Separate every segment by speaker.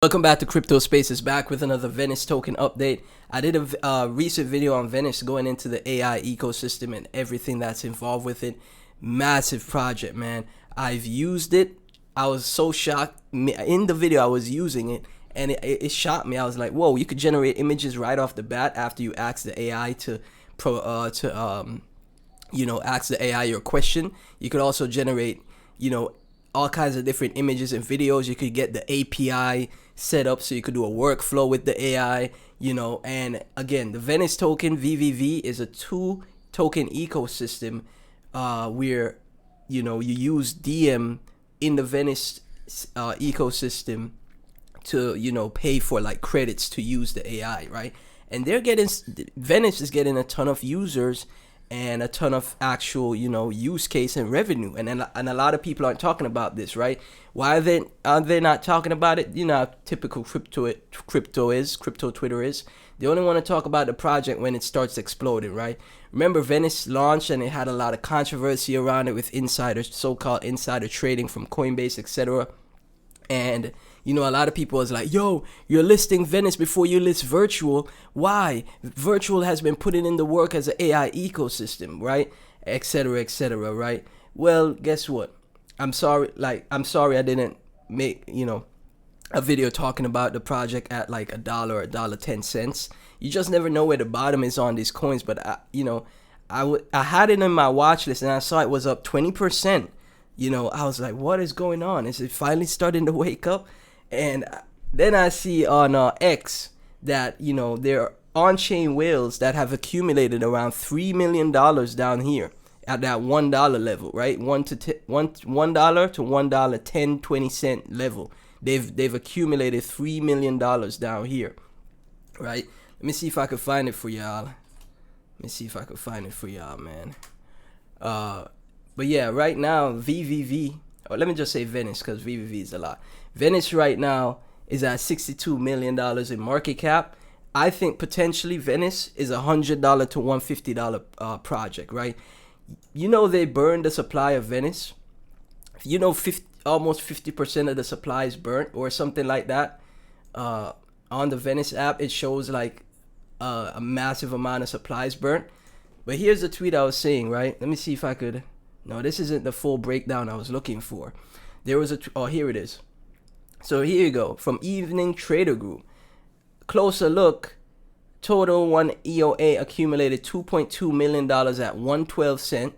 Speaker 1: Welcome back to Crypto Spaces, back with another Venice token update. I did a recent video on Venice going into the AI ecosystem and everything that's involved with it. Massive project, man. I've used it. I was so shocked. In the video, I was using it and it shocked me. I was like, whoa, you could generate images right off the bat after you ask the AI ask the AI your question. You could also generate, all kinds of different images and videos. You could get the API set up so you could do a workflow with the AI, and again, the Venice token VVV is a 2-token ecosystem where you use DM in the Venice ecosystem to pay for like credits to use the AI, right? And Venice is getting a ton of users and a ton of actual, use case and revenue. And a lot of people aren't talking about this, right? Why are they not talking about it? How typical crypto Twitter is. They only want to talk about the project when it starts exploding, right? Remember, Venice launched and it had a lot of controversy around it with so-called insider trading from Coinbase, etc. And a lot of people was like, yo, you're listing Venice before you list virtual. Why? Virtual has been putting in the work as an AI ecosystem, right? Etc., etc., right? Well, guess what? I'm sorry I didn't make, a video talking about the project at like $1 or $1.10. You just never know where the bottom is on these coins. But I had it in my watch list and I saw it was up 20%. I was like, what is going on? Is it finally starting to wake up? And then I see on X that, there are on-chain whales that have accumulated around $3 million down here at that $1 level, right? $1 to $1 10-20 level. They've accumulated $3 million down here, right? Let me see if I can find it for y'all. Man. But yeah, right now, VVV, or let me just say Venice, because VVV is a lot. Venice right now is at $62 million in market cap. I think potentially Venice is a $100 to $150 project, right? They burned the supply of Venice. Almost 50% of the supply is burnt or something like that. On the Venice app, it shows like a massive amount of supplies burnt. But here's the tweet I was saying, right? Let me see if I could... No, this isn't the full breakdown I was looking for. There was here it is. So here you go. From Evening Trader Group. Closer look. Total 1 EOA accumulated $2.2 million at 112 cent.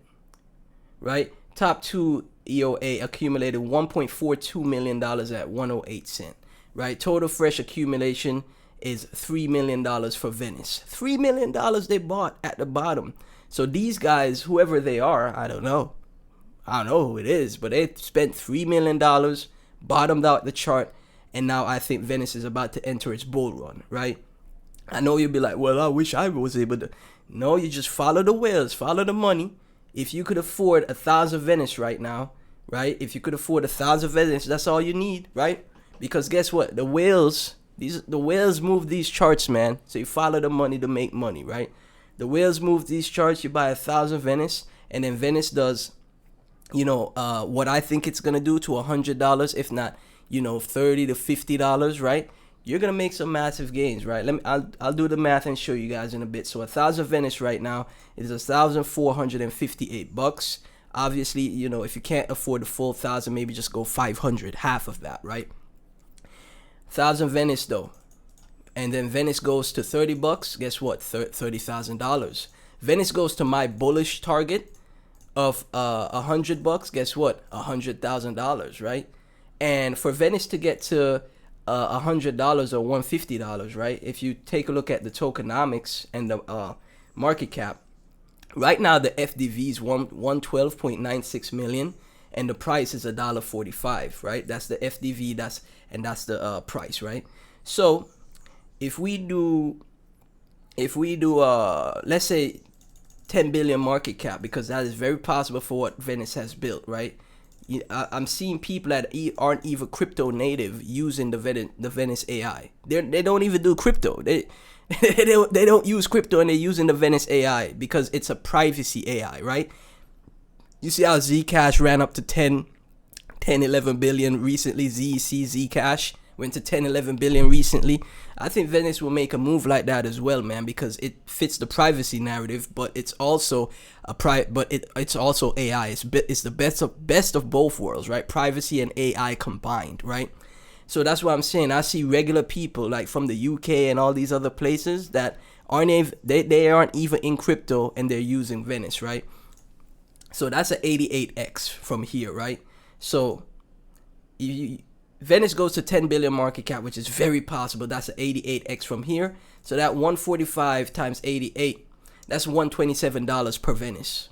Speaker 1: Right? Top 2 EOA accumulated $1.42 million at 108 cent. Right? Total fresh accumulation is $3 million for Venice. $3 million they bought at the bottom. So these guys, whoever they are, I don't know who it is, but they spent $3 million, bottomed out the chart, and now I think Venice is about to enter its bull run, right? I know you'll be like, well, I wish I was able to. No, you just follow the whales, follow the money. If you could afford 1,000 Venice right now, right? If you could afford 1,000 Venice, that's all you need, right? Because guess what? The whales move these charts, man. So you follow the money to make money, right? The whales move these charts. You buy 1,000 Venice, and then Venice does, what I think it's gonna do to $100, if not, $30 to $50, right? You're gonna make some massive gains, right? I'll do the math and show you guys in a bit. So 1,000 Venice right now is $1,458. Obviously, if you can't afford the full 1,000, maybe just go 500, half of that, right? 1,000 Venice though. And then Venice goes to $30. Guess what? $30,000. Venice goes to my bullish target of $100. Guess what? $100,000, right? And for Venice to get to $100 or $150, right? If you take a look at the tokenomics and the market cap, right now the FDV is 112.96 million, and the price is $1.45, right? That's the FDV. That's the price, right? So if we do let's say 10 billion market cap, because that is very possible for what Venice has built, right? I'm seeing people that aren't even crypto native using the Venice AI. They don't even do crypto. They don't use crypto, and they're using the Venice AI because it's a privacy AI, right? You see how Zcash ran up to 11 billion recently, Zcash. went to 10, 11 billion recently. I think Venice will make a move like that as well, man, because it fits the privacy narrative, but it's also it's also AI. It's the best of both worlds, right? Privacy and AI combined, right? So that's what I'm saying. I see regular people like from the UK and all these other places that they aren't even in crypto and they're using Venice, right? So that's an 88x from here, right? So Venice goes to 10 billion market cap, which is very possible. That's an 88x from here. So that 145 times 88, that's $127 per Venice.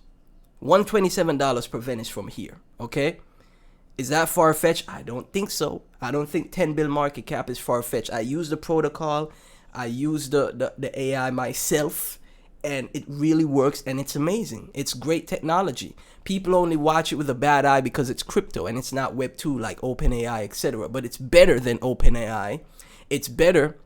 Speaker 1: $127 per Venice from here, okay? Is that far-fetched? I don't think so. I don't think 10 billion market cap is far-fetched. I use the protocol. I use the AI myself, and it really works, and it's amazing. It's great technology. People only watch it with a bad eye because it's crypto and it's not Web 2 like OpenAI, etc. But it's better than OpenAI. It's better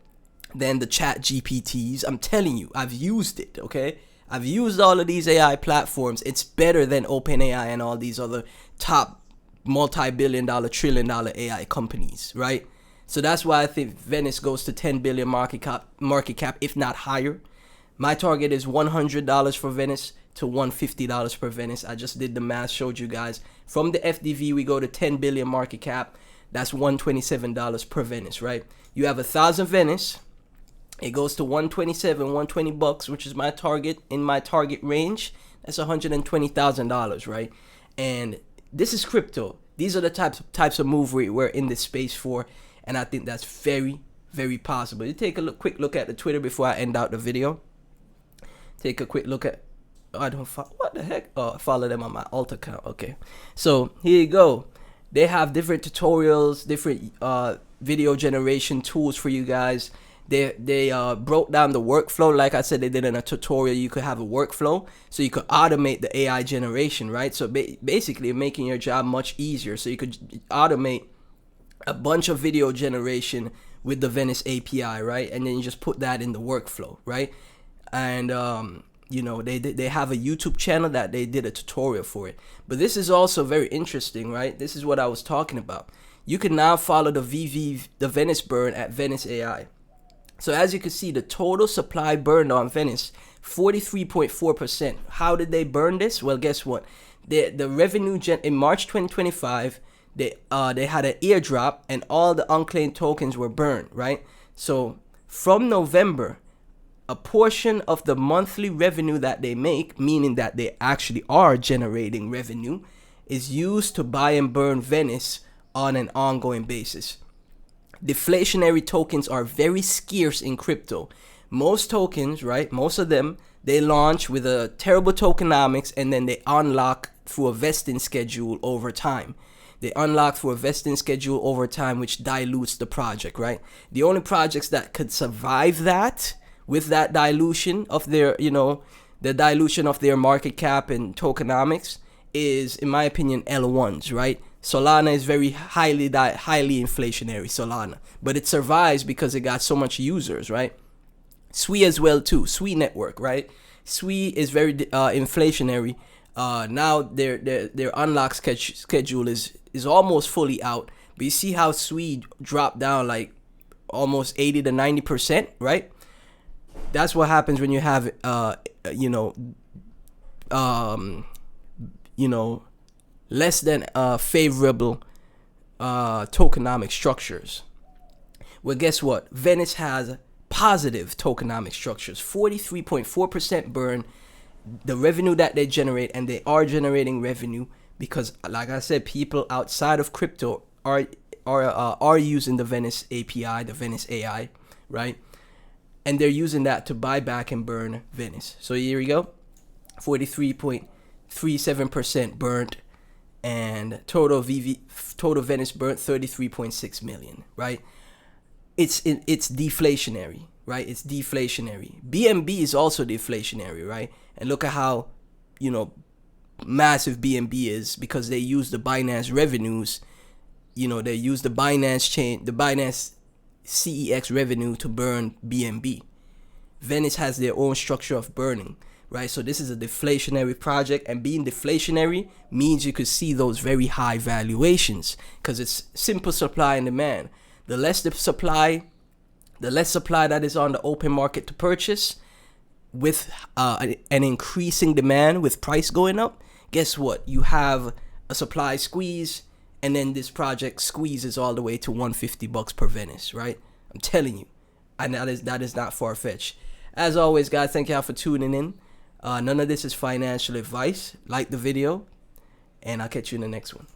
Speaker 1: than the chat GPTs. I'm telling you, I've used it, okay? I've used all of these AI platforms. It's better than OpenAI and all these other top multi-billion-dollar, trillion-dollar AI companies, right? So that's why I think Venice goes to 10 billion market cap, if not higher. My target is $100 for Venice to $150 per Venice. I just did the math, showed you guys. From the FDV, we go to 10 billion market cap. That's $127 per Venice, right? You have 1,000 Venice. It goes to 127, 120 bucks, which is my target, in my target range. That's $120,000, right? And this is crypto. These are the types of move we're in this space for, and I think that's very, very possible. You take a quick look at the Twitter before I end out the video. Take a quick look at, I don't follow, what the heck? Oh, I follow them on my alt account. Okay, so here you go. They have different tutorials, different video generation tools for you guys. They broke down the workflow. Like I said, they did in a tutorial. You could have a workflow, so you could automate the AI generation, right? So basically making your job much easier. So you could automate a bunch of video generation with the Venice API, right? And then you just put that in the workflow, right? And you know, they have a YouTube channel that they did a tutorial for it. But this is also very interesting, right? This is what I was talking about. You can now follow the Venice burn at Venice AI. So as you can see, the total supply burned on Venice, 43.4%. How did they burn this? Well, guess what? The revenue in March 2025, they had an airdrop and all the unclaimed tokens were burned, right? So from November, a portion of the monthly revenue that they make, meaning that they actually are generating revenue, is used to buy and burn Venice on an ongoing basis. Deflationary tokens are very scarce in crypto. Most tokens, right, most of them, they launch with a terrible tokenomics and then they unlock through a vesting schedule over time. They unlock through a vesting schedule over time, which dilutes the project, right? The only projects that could survive that with that dilution of their, you know, the dilution of their market cap and tokenomics is, in my opinion, L1s, right? Solana is very highly inflationary, Solana, but it survives because it got so much users, right? Sui as well too, Sui network, right? Sui is very inflationary. Now their unlock schedule is almost fully out, but you see how Sui dropped down like almost 80 to 90%, right? That's what happens when you have less than favorable tokenomic structures. Well, guess what? Venice has positive tokenomic structures, 43.4% burn. The revenue that they generate, and they are generating revenue because, like I said, people outside of crypto are using the Venice API, the Venice AI, right? And they're using that to buy back and burn Venice. So here we go, 43.37% burnt. And total Venice burnt 33.6 million, right? It's deflationary, right? It's deflationary. BNB is also deflationary, right? And look at how, you know, massive BNB is because they use the Binance revenues. You know, they use the Binance chain, the Binance CEX revenue to burn BNB. Venice has their own structure of burning, right? So this is a deflationary project, and being deflationary means you could see those very high valuations because it's simple supply and demand. The less the supply, that is on the open market to purchase, with an increasing demand with price going up, guess what? You have a supply squeeze, and then this project squeezes all the way to $150 per Venice, right? I'm telling you, and that is not far-fetched. As always, guys, thank y'all for tuning in. None of this is financial advice. Like the video, and I'll catch you in the next one.